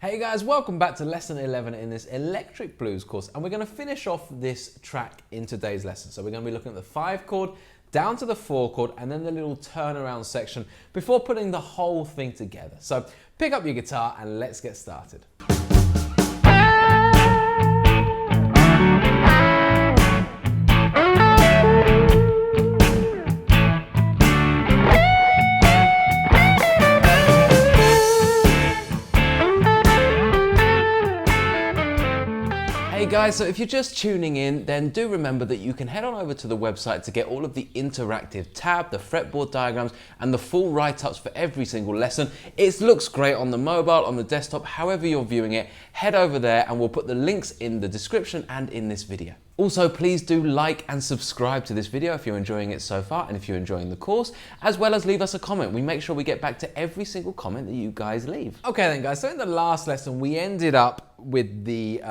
Hey guys, welcome back to lesson 11 in this electric blues course, and we're going to finish off this track in today's lesson. So we're going to be looking at the 5 chord down to the 4 chord and then the little turnaround section before putting the whole thing together. So pick up your guitar and let's get started. Hey guys, so if you're just tuning in, then do remember that you can head on over to the website to get all of the interactive tab, the fretboard diagrams, and the full write-ups for every single lesson. It looks great on the mobile, on the desktop, however you're viewing it. Head over there and we'll put the links in the description and in this video. Also, please do like and subscribe to this video if you're enjoying it so far and if you're enjoying the course, as well as leave us a comment. We make sure we get back to every single comment that you guys leave. Okay then guys, so in the last lesson we ended up with the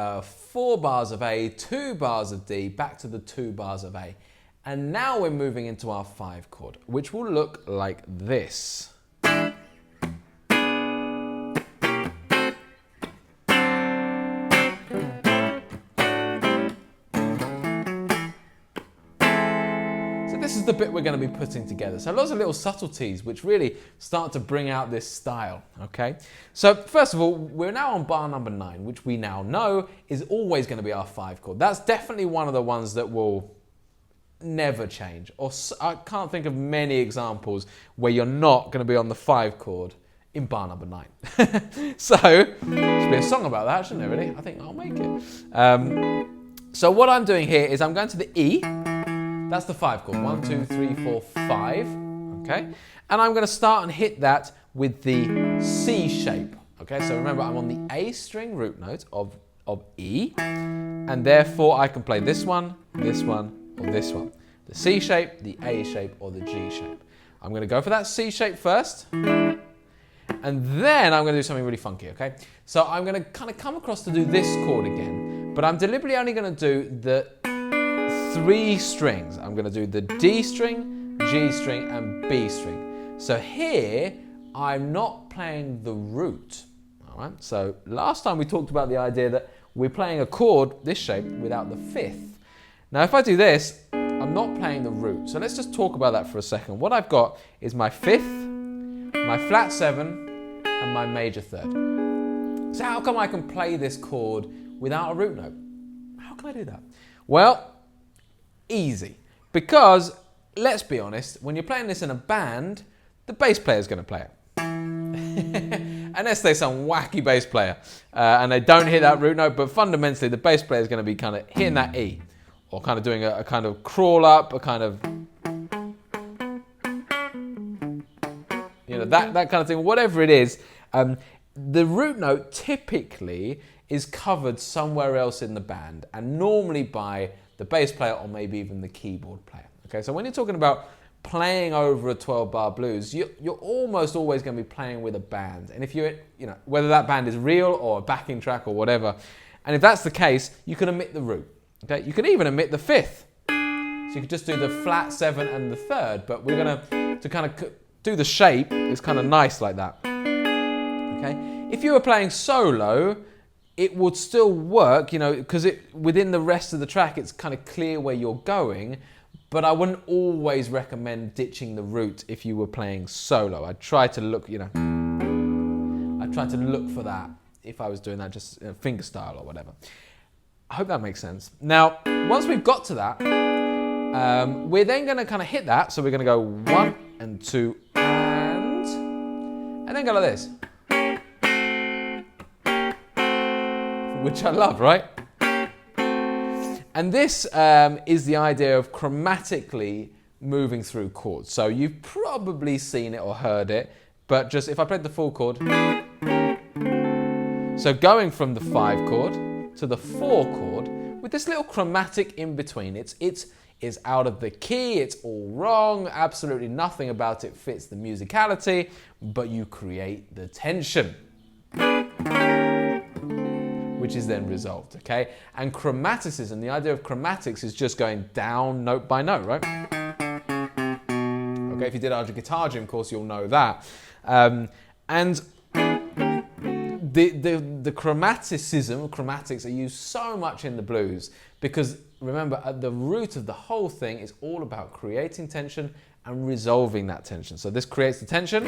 4 bars of A, 2 bars of D, back to the 2 bars of A. And now we're moving into our 5 chord, which will look like this. This is the bit we're going to be putting together. So lots of little subtleties which really start to bring out this style, okay? So first of all, we're now on bar number 9, which we now know is always going to be our 5 chord. That's definitely one of the ones that will never change. Or I can't think of many examples where you're not going to be on the 5 chord in bar number 9. So, should be a song about that, shouldn't it really? I think I'll make it. So what I'm doing here is I'm going to the E. That's the 5 chord, 1, 2, 3, 4, 5, okay? And I'm gonna start and hit that with the C shape, okay? So remember, I'm on the A string root note of E, and therefore I can play this one, or this one. The C shape, the A shape, or the G shape. I'm gonna go for that C shape first, and then I'm gonna do something really funky, okay? So I'm gonna kind of come across to do this chord again, but I'm deliberately only gonna do the 3 strings. I'm going to do the D string, G string, and B string. So here, I'm not playing the root. All right. So last time we talked about the idea that we're playing a chord, this shape, without the 5th. Now if I do this, I'm not playing the root. So let's just talk about that for a second. What I've got is my 5th, my flat 7, and my major 3rd. So how come I can play this chord without a root note? How can I do that? Well, easy, because let's be honest, when you're playing this in a band, the bass player is going to play it. Unless they're some wacky bass player and they don't hit that root note, but fundamentally the bass player is going to be kind of hitting that E, or kind of doing a kind of crawl up, a kind of, you know, that kind of thing, whatever it is. The root note typically is covered somewhere else in the band, and normally by the bass player or maybe even the keyboard player. Okay, so when you're talking about playing over a 12-bar blues, you're almost always going to be playing with a band. And if you're, you know, whether that band is real or a backing track or whatever, and if that's the case, you can omit the root. Okay, you can even omit the 5th. So you could just do the flat 7 and the 3rd, but we're going to kind of do the shape. It's kind of nice like that. Okay, if you were playing solo, it would still work, you know, because within the rest of the track, it's kind of clear where you're going, but I wouldn't always recommend ditching the root if you were playing solo. I'd try to look, you know, I'd try to look for that if I was doing that just finger style or whatever. I hope that makes sense. Now, once we've got to that, we're then going to kind of hit that. So we're going to go 1 and 2 and then go like this. Which I love, right? And this is the idea of chromatically moving through chords. So you've probably seen it or heard it, but just if I played the full chord, so going from the 5 chord to the 4 chord with this little chromatic in between. It's out of the key, it's all wrong, absolutely nothing about it fits the musicality, but you create the tension, which is then resolved, okay? And chromaticism, the idea of chromatics is just going down note by note, right? Okay, if you did our guitar gym course, you'll know that. And the chromaticism, chromatics are used so much in the blues because remember, at the root of the whole thing is all about creating tension and resolving that tension. So this creates the tension,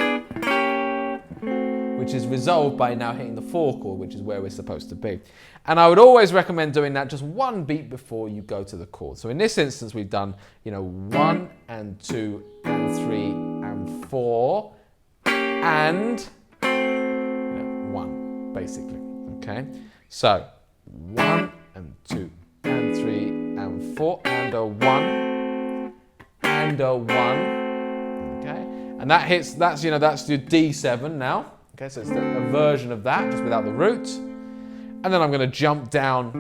which is resolved by now hitting the 4 chord, which is where we're supposed to be. And I would always recommend doing that just one beat before you go to the chord. So in this instance, we've done, 1 and 2 and 3 and 4 and 1, basically. Okay, so 1 and 2 and 3 and 4 and a 1 and a 1. Okay, and that's your D7 now. Okay, so it's a version of that, just without the root. And then I'm going to jump down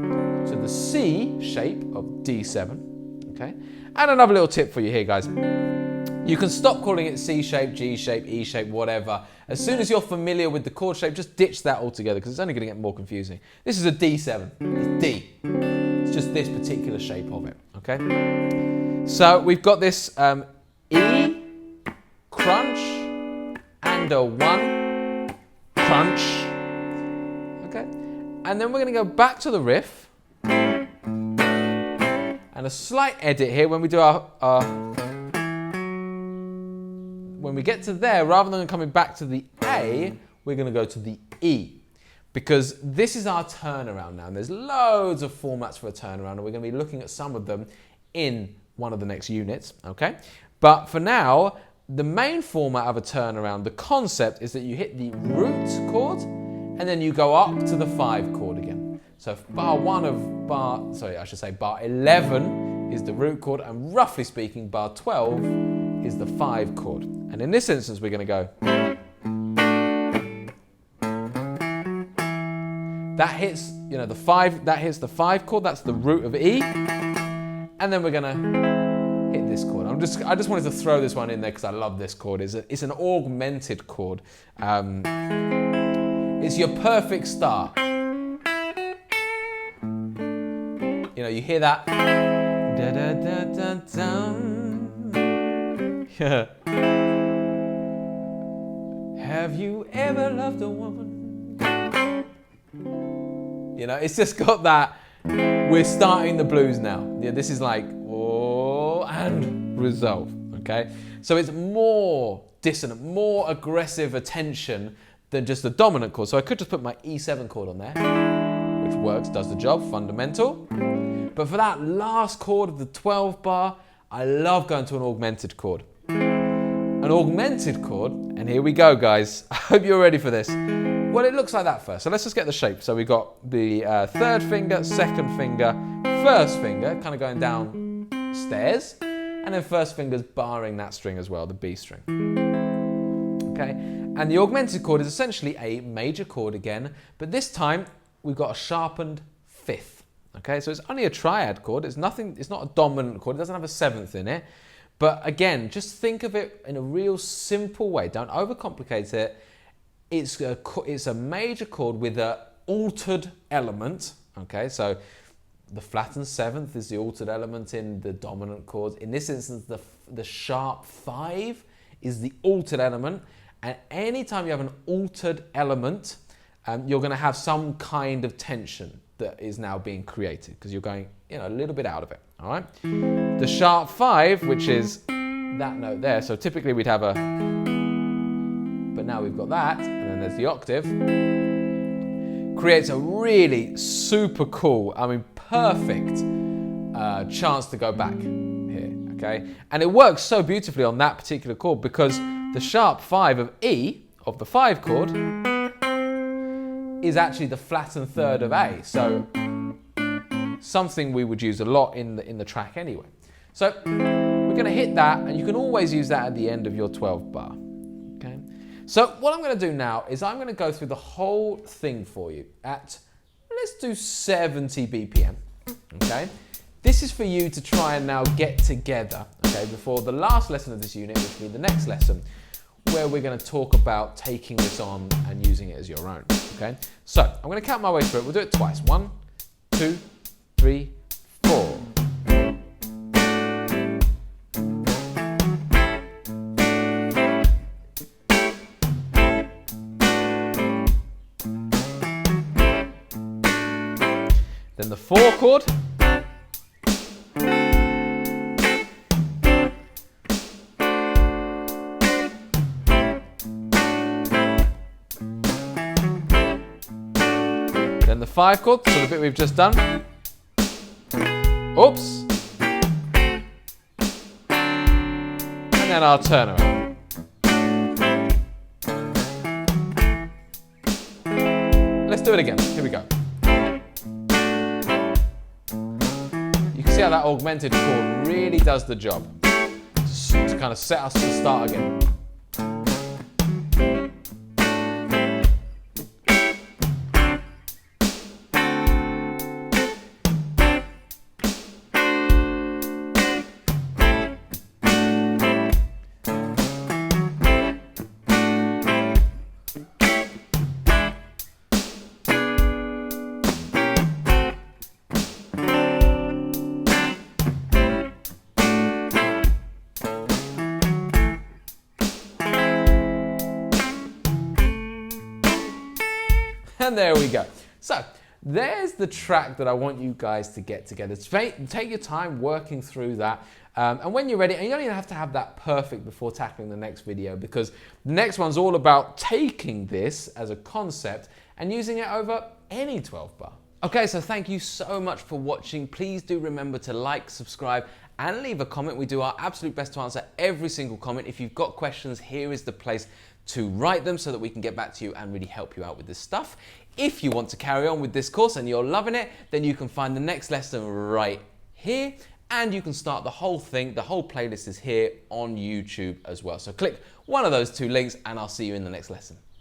to the C shape of D7. Okay, and another little tip for you here, guys. You can stop calling it C shape, G shape, E shape, whatever. As soon as you're familiar with the chord shape, just ditch that altogether because it's only going to get more confusing. This is a D7. It's D. It's just this particular shape of it. Okay, so we've got this E, crunch, and a 1, crunch. Okay, and then we're going to go back to the riff. And a slight edit here when we do when we get to there, rather than coming back to the A, we're going to go to the E. Because this is our turnaround now. And there's loads of formats for a turnaround, and we're going to be looking at some of them in one of the next units, okay? But for now, the main format of a turnaround, the concept is that you hit the root chord, and then you go up to the 5 chord again. So bar 11 is the root chord, and roughly speaking, bar 12 is the 5 chord. And in this instance, we're going to go. That hits, the 5. That hits the 5 chord. That's the root of E. And then we're going to hit this chord. I just wanted to throw this one in there because I love this chord. It's an augmented chord. It's your perfect start. You hear that? Da, da, da, da, da. Yeah. Have you ever loved a woman? It's just got that. We're starting the blues now. Yeah, this is like, oh, and resolve. Okay? So it's more dissonant, more aggressive attention than just the dominant chord. So I could just put my E7 chord on there, which works, does the job, fundamental. But for that last chord of the 12 bar, I love going to an augmented chord. An augmented chord, and here we go, guys. I hope you're ready for this. Well, it looks like that first. So let's just get the shape. So we've got the 3rd finger, 2nd finger, 1st finger, kind of going down stairs, and then 1st finger's barring that string as well, the B string. Okay, and the augmented chord is essentially a major chord again, but this time we've got a sharpened 5th. Okay, so it's only a triad chord. It's not a dominant chord. It doesn't have a 7th in it. But again, just think of it in a real simple way. Don't overcomplicate it. It's a major chord with an altered element. Okay, so the flattened 7th is the altered element in the dominant chords. In this instance, the sharp 5 is the altered element. And anytime you have an altered element, you're going to have some kind of tension that is now being created because you're going, a little bit out of it. All right. The sharp 5, which is that note there. So typically we'd have a, but now we've got that, and then there's the octave. Creates a really super cool, perfect chance to go back here. Okay, and it works so beautifully on that particular chord because the sharp 5 of E of the 5 chord is actually the flattened 3rd of A. So something we would use a lot in the track anyway. So we're going to hit that, and you can always use that at the end of your 12 bar. Okay. So what I'm going to do now is I'm going to go through the whole thing for you at, let's do 70 BPM. Okay. This is for you to try and now get together, okay, before the last lesson of this unit, which will be the next lesson, where we're going to talk about taking this on and using it as your own. Okay. So I'm going to count my way through it. We'll do it twice. 1, 2, 3, 4. then the 4 chord, then the 5 chord, so the bit we've just done. Oops. And then our turnaround. Let's do it again. Here we go. You can see how that augmented chord really does the job to kind of set us to start again. And there we go. So there's the track that I want you guys to get together. Take your time working through that. And when you're ready, and you don't even have to have that perfect before tackling the next video, because the next one's all about taking this as a concept and using it over any 12 bar. Okay, so thank you so much for watching. Please do remember to like, subscribe, and leave a comment. We do our absolute best to answer every single comment. If you've got questions, here is the place to write them so that we can get back to you and really help you out with this stuff. If you want to carry on with this course and you're loving it, then you can find the next lesson right here, and you can start the whole thing. The whole playlist is here on YouTube as well. So click one of those 2 links and I'll see you in the next lesson.